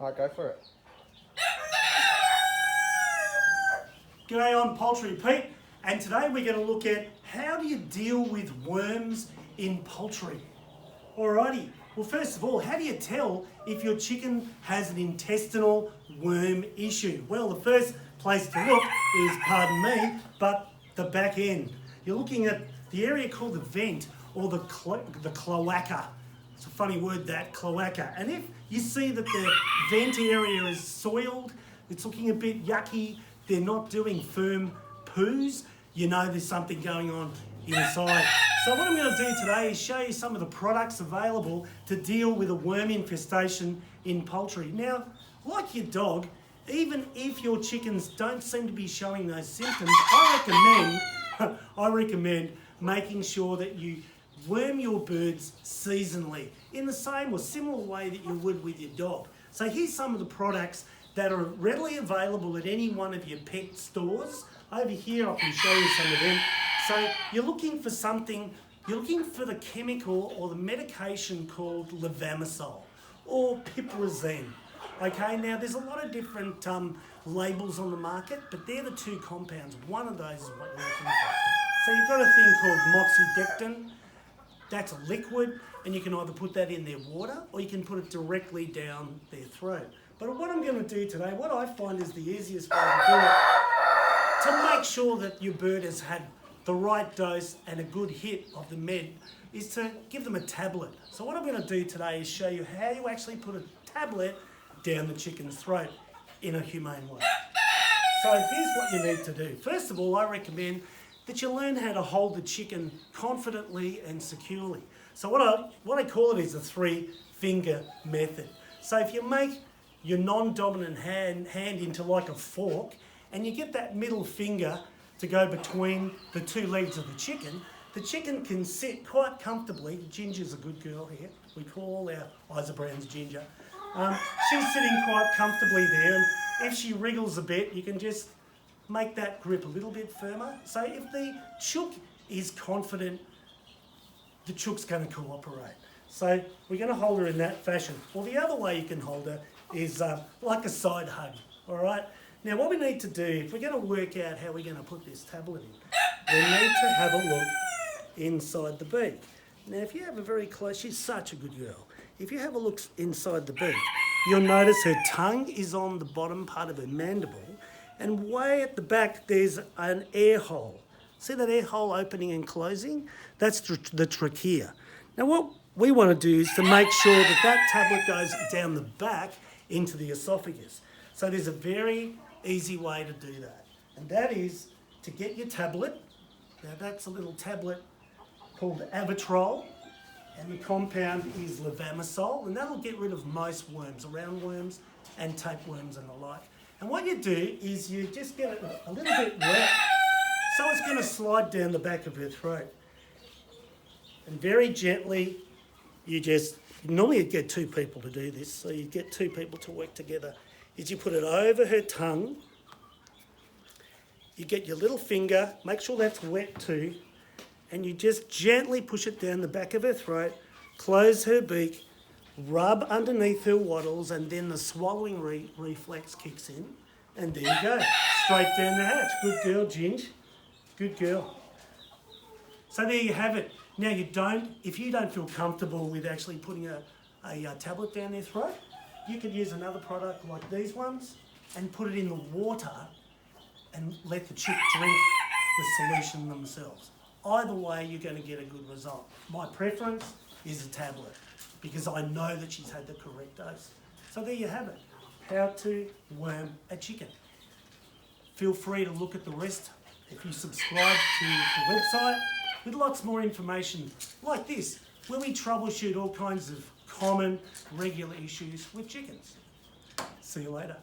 Alright, go for it. G'day, I'm Poultry Pete, and today we're going to look at how do you deal with worms in poultry. Alrighty, well first of all, how do you tell if your chicken has an intestinal worm issue? Well, the first place to look is, pardon me, but the back end. You're looking at the area called the vent or the cloaca. It's a funny word, that, cloaca. And if you see that the vent area is soiled, it's looking a bit yucky, they're not doing firm poos, you know there's something going on inside. So what I'm going to do today is show you some of the products available to deal with a worm infestation in poultry. Now, like your dog, even if your chickens don't seem to be showing those symptoms, I recommend making sure that you worm your birds seasonally in the same or similar way that you would with your dog. So here's some of the products that are readily available at any one of your pet stores. Over here I can show you some of them. So you're looking for something, you're looking for the chemical or the medication called levamisole or piperazine. Okay, now there's a lot of different labels on the market, but they're the two compounds. One of those is what you're looking for. So you've got a thing called moxidectin. That's a liquid, and you can either put that in their water or you can put it directly down their throat. But what I'm going to do today, what I find is the easiest way to do it, to make sure that your bird has had the right dose and a good hit of the med, is to give them a tablet. So what I'm going to do today is show you how you actually put a tablet down the chicken's throat in a humane way. So here's what you need to do. First of all, I recommend that you learn how to hold the chicken confidently and securely. So what I call it is a 3-finger method. So if you make your non-dominant hand into like a fork and you get that middle finger to go between the two legs of the chicken can sit quite comfortably. Ginger's a good girl here. We call our Isobrowns Ginger. She's sitting quite comfortably there, and if she wriggles a bit, you can just make that grip a little bit firmer. So if the chook is confident, the chook's going to cooperate. So we're going to hold her in that fashion. Well, the other way you can hold her is like a side hug, all right? Now what we need to do, if we're going to work out how we're going to put this tablet in, we need to have a look inside the beak. Now if you have a very close, she's such a good girl. If you have a look inside the beak, you'll notice her tongue is on the bottom part of her mandible, and way at the back there's an air hole. See that air hole opening and closing? That's the trachea. Now what we want to do is to make sure that that tablet goes down the back into the esophagus. So there's a very easy way to do that, and that is to get your tablet. Now that's a little tablet called Avitrol, and the compound is levamisole, and that'll get rid of most worms, roundworms and tapeworms and the like. And what you do is you just get it a little bit wet, so it's going to slide down the back of her throat. And very gently, normally you'd get 2 people to do this, so you get 2 people to work together, is you put it over her tongue, you get your little finger, make sure that's wet too, and you just gently push it down the back of her throat, close her beak, rub underneath her wattles, and then the swallowing reflex kicks in, and there you go, straight down the hatch. Good girl, Ginge. Good girl. So there you have it. Now if you don't feel comfortable with actually putting a tablet down their throat, you could use another product like these ones and put it in the water and let the chick drink the solution themselves. Either way, you're going to get a good result. My preference is a tablet because I know that she's had the correct dose. So there you have it, how to worm a chicken. Feel free to look at the rest if you subscribe to the website with lots more information like this, where we troubleshoot all kinds of common, regular issues with chickens. See you later.